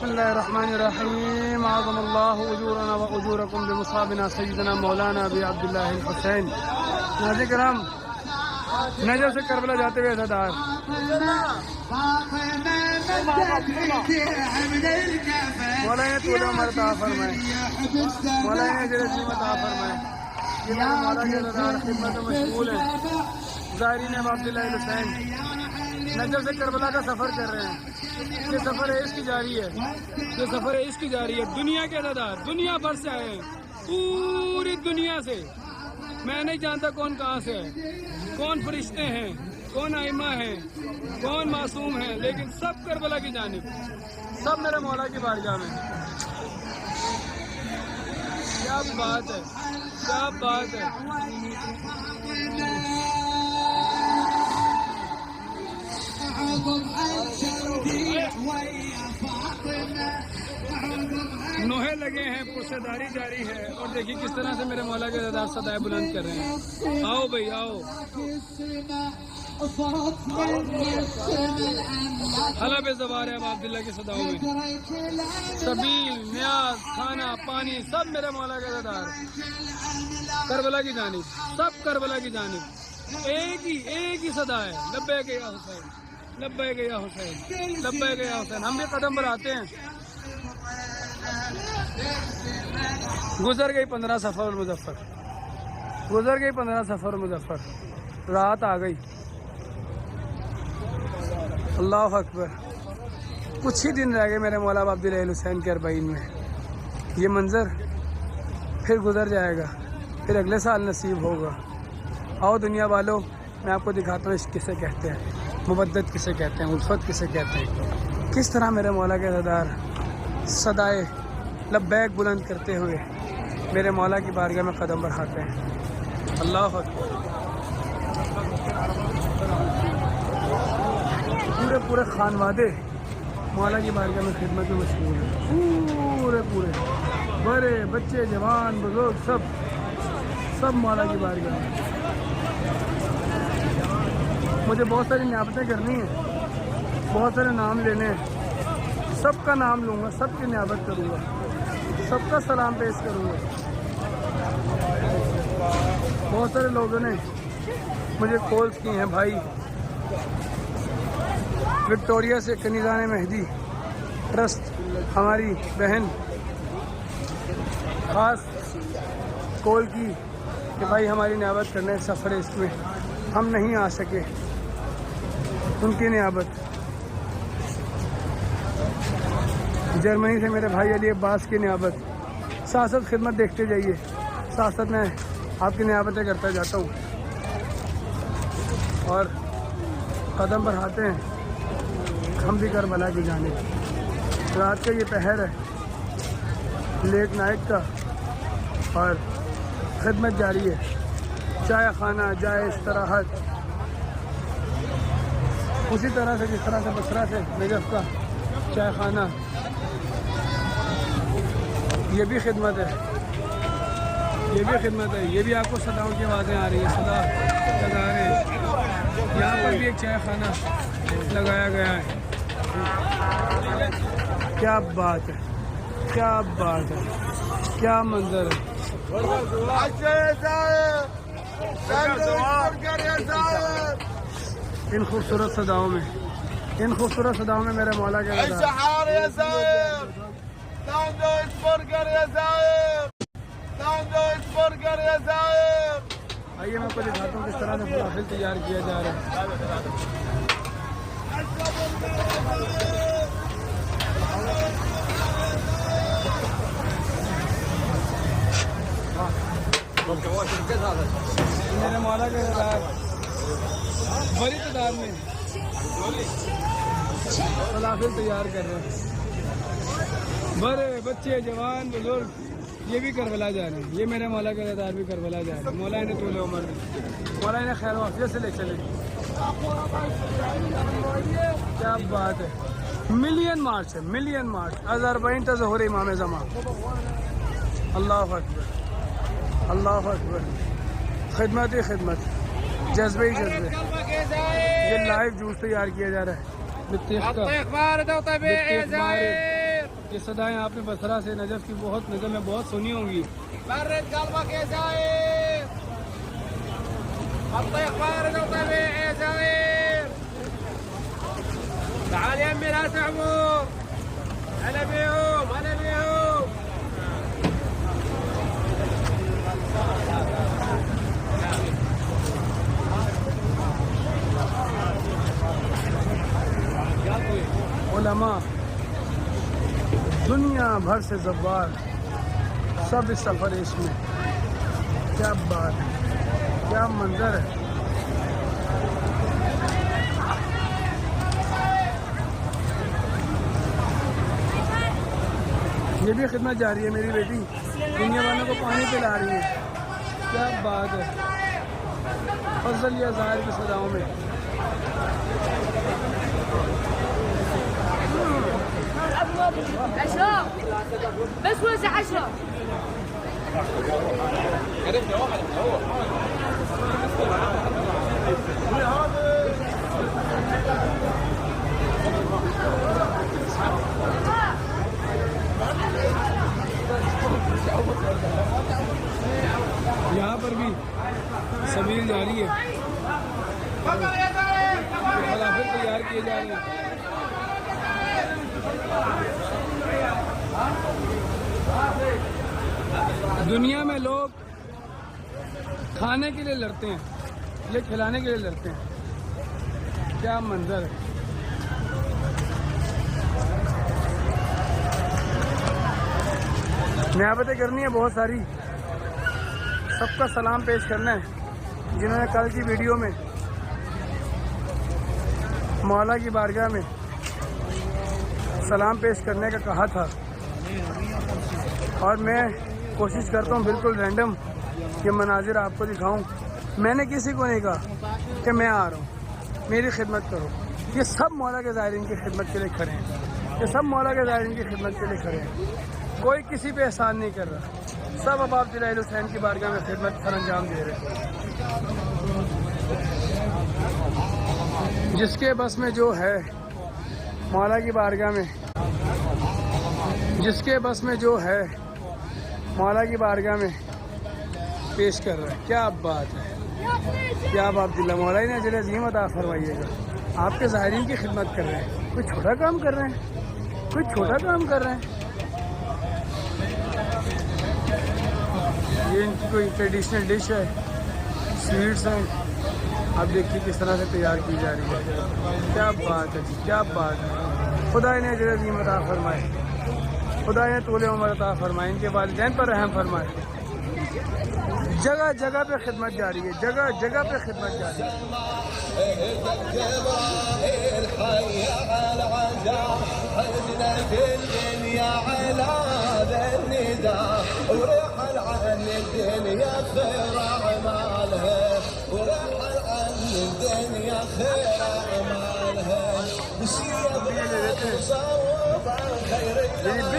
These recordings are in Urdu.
بسم اللہ الرحمن الرحیم اعظم اللہ اجورنا و اجورکم بمصابنا سیدنا مولانا ابی عبداللہ الحسین۔ ناظرین کرام، نجف سے کربلا جاتے ہوئے عزادار مولانا طول عمر عطا فرمائے، مولانا جل قیمت عطا فرمائے۔ یہ میرے مولا کے عزادار خدمت میں مشغول ہیں، زائرین ابی عبداللہ الحسین نجف سے کربلا کا سفر کر رہے ہیں۔ یہ سفر عشق کی جاری ہے، یہ سفر عشق کی جاری ہے۔ دنیا کے عزادار دنیا بھر سے آئے ہیں، پوری دنیا سے۔ میں نہیں جانتا کون کہاں سے ہے، کون فرشتے ہیں، کون ائمہ ہیں، کون معصوم ہیں، لیکن سب کربلا کی جانب، سب میرے مولا کی بارگاہ میں۔ کیا بات ہے، کیا بات ہے۔ نوحے لگے ہیں، پرسداری جاری ہے، اور دیکھیے کس طرح سے میرے مولا کے عزادار صدائے بلند کر رہے ہیں۔ آؤ بھائی آؤ، حلب زوار ہے اب عبداللہ کی صداؤں میں۔ سبیل، نیاز، کھانا، پانی، سب میرے مولا کے عزادار کربلا کی جانب، سب کربلا کی جانب۔ ایک ہی صدا ہے، لبیک یا حسین، لبیک یا حسین، لبیک یا حسین۔ ہم بھی قدم بڑھاتے ہیں۔ گزر گئی 15 صفر المظفر، گزر گئی 15 صفر المظفر، رات آ گئی۔ اللہ اکبر، کچھ ہی دن رہ گئے میرے مولا عبداللہ الحسین کے اربعین میں۔ یہ منظر پھر گزر جائے گا، پھر اگلے سال نصیب ہوگا۔ آؤ دنیا والو، میں آپ کو دکھاتا ہوں عشق کسے کہتے ہیں، مودت کسے کہتے ہیں، الفت کسے کہتے ہیں۔ کس طرح میرے مولا کے عزادار صدائے لبیک بلند کرتے ہوئے میرے مولا کی بارگاہ میں قدم بڑھاتے ہیں۔ اللہ اکبر، پورے خانوادے مولا کی بارگاہ میں خدمت میں مشغول ہیں، پورے بڑے بچے جوان بزرگ سب مولا کی بارگاہ میں۔ مجھے بہت ساری نیابتیں کرنی ہیں، بہت سارے نام لینے ہیں، سب کا نام لوں گا، سب کی نیابت کروں گا، سب کا سلام پیش کروں گا۔ بہت سارے لوگوں نے مجھے کالز کی ہیں، بھائی وکٹوریا سے کنیزان مہدی ٹرسٹ ہماری بہن خاص کال کی کہ بھائی ہماری نیابت کرنے سفر اس میں ہم نہیں آ سکے، ان کی نیابت۔ جرمنی سے میرے بھائی علی عباس کی نیابت۔ ساتھ خدمت دیکھتے جائیے، ساتھ میں آپ کی نیابتیں کرتا جاتا ہوں اور قدم بڑھاتے ہیں ہم بھی کربلا کی جانب۔ رات کا یہ پہر ہے، لیٹ نائٹ کا، اور خدمت جاری ہے۔ چائے خانہ، جائے استراحت، اسی طرح سے جس طرح سے بصرہ سے نجف کا چائے خانہ، یہ بھی خدمت ہے، یہ بھی خدمت ہے۔ یہ بھی آپ کو صداؤں کی آوازیں آ رہی ہیں، صدا لگا رہے ہیں۔ یہاں پر بھی ایک چائے خانہ لگایا گیا ہے۔ کیا بات ہے، کیا بات ہے، کیا منظر ہے۔ ان خوبصورت صداؤں میں، ان خوبصورت صداؤں میں میرے مولا کے آئیے میں آپ کو دکھاتا ہوں کس طرح سے فلافل تیار کیا جا رہا ہے۔ میرے مولا کے عزادار بڑی تعداد میں فلافل تیار کر رہے ہیں، بڑے بچے جوان بزرگ، یہ بھی کربلا جا رہے ہیں۔ یہ میرے مولا کے عزادار بھی کربلا جا رہے ہیں۔ مولا نے طول عمر دی، مولا نے خیر و عافیت سے لے چلے۔ کیا بات ہے، ملین مارچ ہے، ملین مارچ از 40 تا ظہور امام زمان۔ اللہ اکبر، اللہ اکبر، خدمت ہی خدمت، جذبے ہی جذبے۔ یہ لائیو جوس تیار کیا جا رہا ہے، یہ صدائیں آپ نے بصرہ سے نجف کی بہت نظر میں بہت سنی ہوں گی. برد قلبك يا زعيم الطيخ بارد وطبيعي يا زعيم تعال يمي لا تعمر هلا بيهم هلا بيهم علماء دنیا بھر سے زوار سب اس سفر عشق میں. کیا بات ہے, کیا منظر ہے. یہ بھی خدمت جاری ہے میری بیٹی, دنیا والوں کو پانی پلا رہی ہے. کیا بات ہے, فضل یا ظاہر کی صداؤں میں. عشرة بس وزع 10 عرفنا واحد من هو یہاں پر بھی سبیل جاری ہے, خلافت تیار کیے جا رہے ہیں. دنیا میں لوگ کھانے کے لیے لڑتے ہیں, یہ کھلانے کے لیے لڑتے ہیں. کیا منظر ہے. نیابتیں کرنی ہے بہت ساری. سب کا سلام پیش کرنا ہے جنہوں نے کل کی ویڈیو میں مولا کی بارگاہ میں سلام پیش کرنے کا کہا تھا. اور میں کوشش کرتا ہوں بالکل رینڈم یہ مناظر آپ کو دکھاؤں. میں نے کسی کو نہیں کہا کہ میں آ رہا ہوں میری خدمت کرو. یہ سب مولا کے زائرین کی خدمت کے لیے کھڑے ہیں, یہ سب مولا کے زائرین کی خدمت کے لیے کھڑے ہیں. کوئی کسی پہ احسان نہیں کر رہا, سب اب آپ جلیل حسین کی بارگاہ میں خدمت سر انجام دے رہے ہیں. جس کے بس میں جو ہے مولا کی بارگاہ میں, جس کے بس میں جو ہے مولا کی بارگاہ میں پیش کر رہا ہے. کیا بات ہے, کیا آپ دلہ مولا نے اجر عظیم عطا فرمائیے گا. آپ کے ظاہرین کی خدمت کر رہے ہیں, کوئی چھوٹا کام کر رہے ہیں, کوئی چھوٹا کام کر رہے ہیں. یہ ان کی کوئی ٹریڈیشنل ڈش ہے, سویٹس ہیں. آپ دیکھیے کس طرح سے تیار کی جا رہی ہے. کیا بات ہے جی, کیا بات ہے. خدا انہیں اجر عظیم عطا فرمائے, خدا انہیں طول عمر عطا فرمائے, ان کے والدین پر رحم فرمائے. جگہ جگہ پہ خدمت جاری ہے, جگہ جگہ پہ خدمت جاری ہے.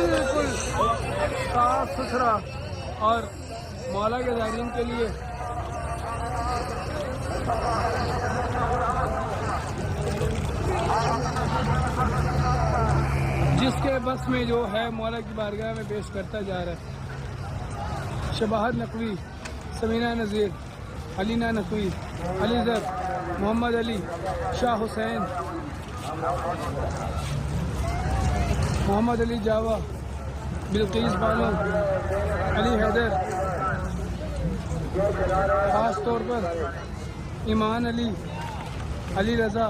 بالکل صاف ستھرا اور مولا کے زائرین کے لیے جس کے بس میں جو ہے مولا کی بارگاہ میں پیش کرتا جا رہا ہے. شباہت نقوی, سمینہ نذیر, علینہ نقوی, علی زر, محمد علی, شاہ حسین, محمد علی جاوا, بلقیس بانو, علی حیدر, خاص طور پر ایمان علی, علی رضا,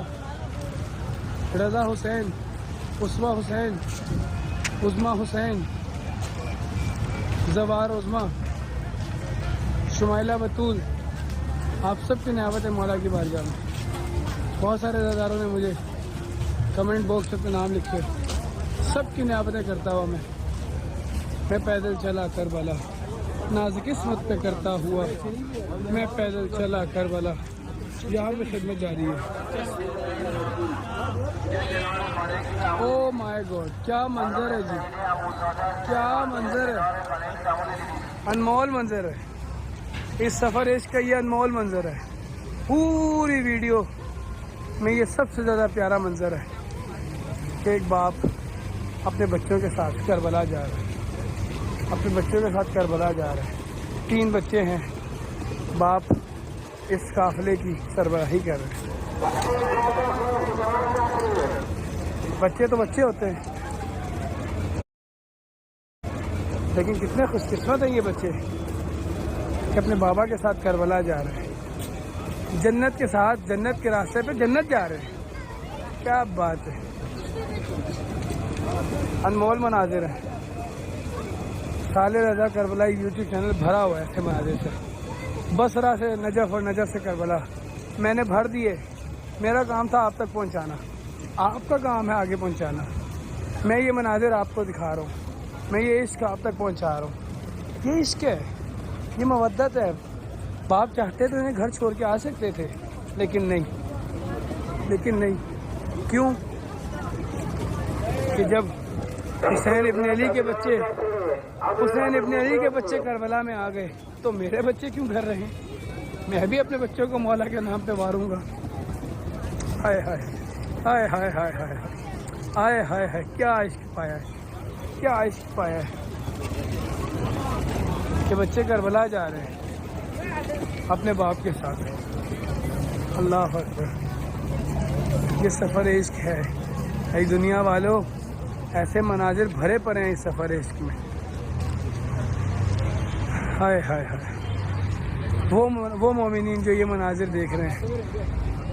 رضا حسین, اسوا حسین, عظما حسین, زوار عظما, شمائلہ بطول. آپ سب کی نیابت ہے مولا کی بارگاہ میں. بہت سارے رضاداروں نے مجھے کمنٹ باکس پہ نام لکھے. سب کی نیابتیں کرتا ہوا میں پیدل چلا کربلا, ناز قسمت پہ کرتا ہوا میں پیدل چلا کربلا. یہاں پہ خدمت جاری ہے. او مائی گاڈ, کیا منظر ہے جی, کیا منظر ہے, انمول منظر ہے. اس سفر عشق کا یہ انمول منظر ہے. پوری ویڈیو میں یہ سب سے زیادہ پیارا منظر ہے کہ ایک باپ اپنے بچوں کے ساتھ کربلا جا رہے ہیں، اپنے بچوں کے ساتھ کربلا جا رہے ہیں۔ 3 بچے ہیں، باپ اس قافلے کی سربراہی کر رہے ہیں۔ بچے تو بچے ہوتے ہیں، لیکن کتنے خوش قسمت ہیں یہ بچے کہ اپنے بابا کے ساتھ کربلا جا رہے ہیں، جنت کے ساتھ، جنت کے راستے پہ جنت جا رہے ہیں۔ کیا بات ہے، انمول مناظر ہیں۔ صالح رضا کربلائی یوٹیوب چینل بھرا ہوا ہے ایسے مناظر سے، بصرہ سے نجف اور نجف سے کربلا میں نے بھر دیے۔ میرا کام تھا آپ تک پہنچانا، آپ کا کام ہے آگے پہنچانا۔ میں یہ مناظر آپ کو دکھا رہا ہوں، میں یہ عشق آپ تک پہنچا رہا ہوں۔ یہ عشق ہے، یہ مودت ہے۔ باپ چاہتے تو انہیں گھر چھوڑ کے آ سکتے تھے، لیکن نہیں۔ کیوں؟ کہ جب حسین ابن علی کے بچے کربلا میں آ گئے تو میرے بچے کیوں گھر رہے؟ میں بھی اپنے بچوں کو مولا کے نام پہ ماروں گا۔ ہائے ہائے ہائے ہائے ہائے ہائے ہائے ہائے ہائے، کیا عشق پایا ہے، کیا عشق پایا ہے کہ بچے کربلا جا رہے ہیں اپنے باپ کے ساتھ۔ اللہ اکبر، یہ سفر عشق ہے۔ اے دنیا والوں، ایسے مناظر بھرے پڑے ہیں اس سفر عشق میں۔ ہائے ہائے ہائے، وہ مومنین جو یہ مناظر دیکھ رہے ہیں،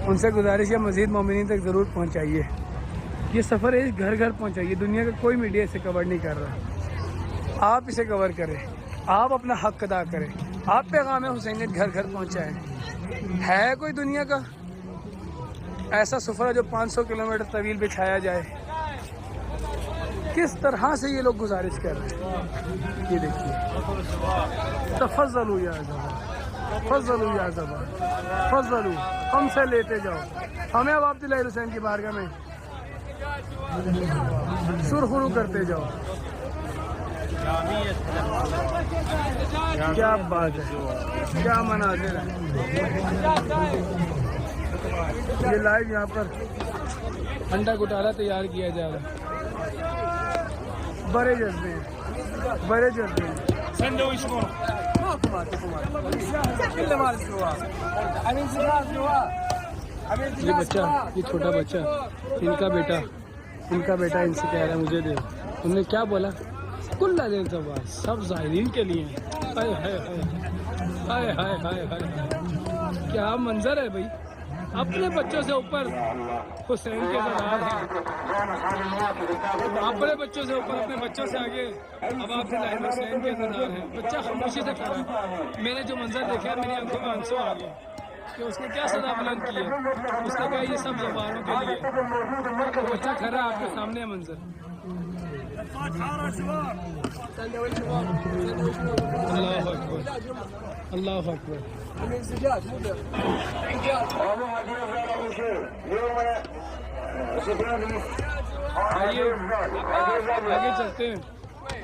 ان سے گزارش ہے مزید مومنین تک ضرور پہنچائیے۔ یہ سفر عشق گھر گھر پہنچائیے۔ دنیا کا کوئی میڈیا اسے کور نہیں کر رہا، آپ اسے کور کریں، آپ اپنا حق ادا کریں، آپ پیغام حسینیت گھر گھر پہنچائیں۔ ہے کوئی دنیا کا ایسا سفرہ جو 500 کلومیٹر طویل بچھایا جائے؟ کس طرح سے یہ لوگ گزارش کر رہے ہیں، یہ دیکھیے۔ تفضلوا یا زبان، فضلوا یا زبان، فضلوا، ہم سے لیتے جاؤ، ہمیں اب عبداللہ حسین کی بارگاہ میں سرخرو کرتے جاؤ۔ کیا بات ہے، کیا مناظر ہے۔ یہ لائیو یہاں پر انڈا گٹالا تیار کیا جا رہا ہے۔ بڑے جذبے ہیں، بڑے جذبے ہیں۔ یہ بچہ، یہ چھوٹا بچہ، ان کا بیٹا ان سے کہہ رہا ہے مجھے دے۔ انہوں نے کیا بولا؟ کل دن سب زائرین کے لیے۔ ہائے ہائے ہائے ہائے ہائے ہائے، کیا منظر ہے بھائی۔ اپنے بچوں سے اوپر حسین کے سردار ہیں، اپنے بچوں سے اوپر، اپنے بچوں سے آگے اب عبداللہ حسین کے سردار ہیں۔ بچہ خاموشی سے کھڑا ہے۔ میں نے جو منظر دیکھا ہے میری آنکھوں میں آنسو آ گئے کہ اس نے کیا صدا بلند کی ہے۔ اس نے کہا یہ سب زبانوں کے لیے۔ بچہ کھڑا آپ کے سامنے ہے منظر۔ اللہ اکبر، اللہ اکبر۔ آئیے آگے چلتے ہیں،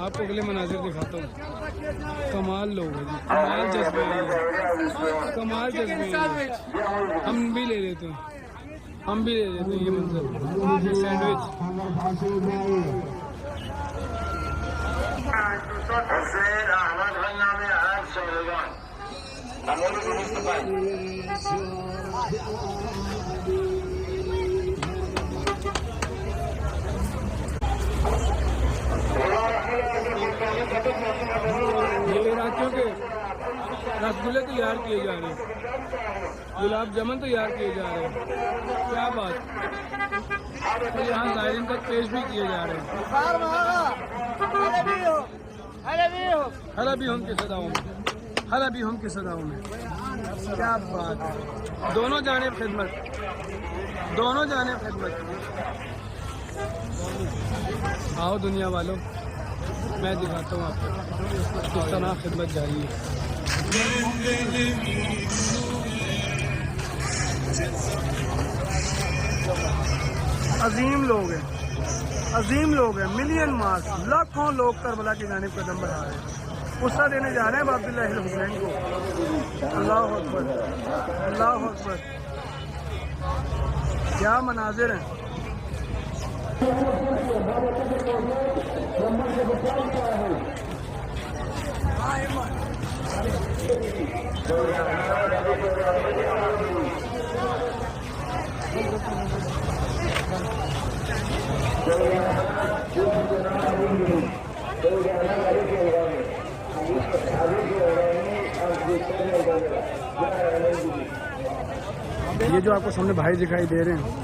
آپ کو اگلے مناظر دکھاتا ہوں۔ کمال لوگ ہیں جی، کمال جذبے ہیں، کمال جذبے ہیں۔ ہم بھی لے لیتے ہیں یہ منظر، یہ سینڈوچ۔ حسین احمد خان نام عرب شاهدان امور درست یہ عراقیوں کے رسگلے تیار کیے جا رہے ہیں، گلاب جامن تیار کیے جا رہے ہیں۔ کیا بات، یہاں زائرین تک پیش بھی کیے جا رہے ہیں۔ حلبی ہم کی صداؤں میں، حلبی ہم کی صداؤں میں۔ کیا بات ہے، دونوں جانب خدمت، دونوں جانب خدمت۔ آؤ دنیا والوں، میں دکھاتا ہوں آپ کو کس طرح خدمت جاری ہے۔ عظیم لوگ ہیں، عظیم لوگ ہیں، ملین مارک، لاکھوں لوگ کربلا کی جانب قدم بڑھا رہے ہیں، غصہ دینے جا رہے ہیں عبداللہ حسین کو۔ اللہ اکبر، اللہ اکبر، کیا مناظر ہیں۔ یہ جو آپ کو سامنے بھائی دکھائی دے رہے ہیں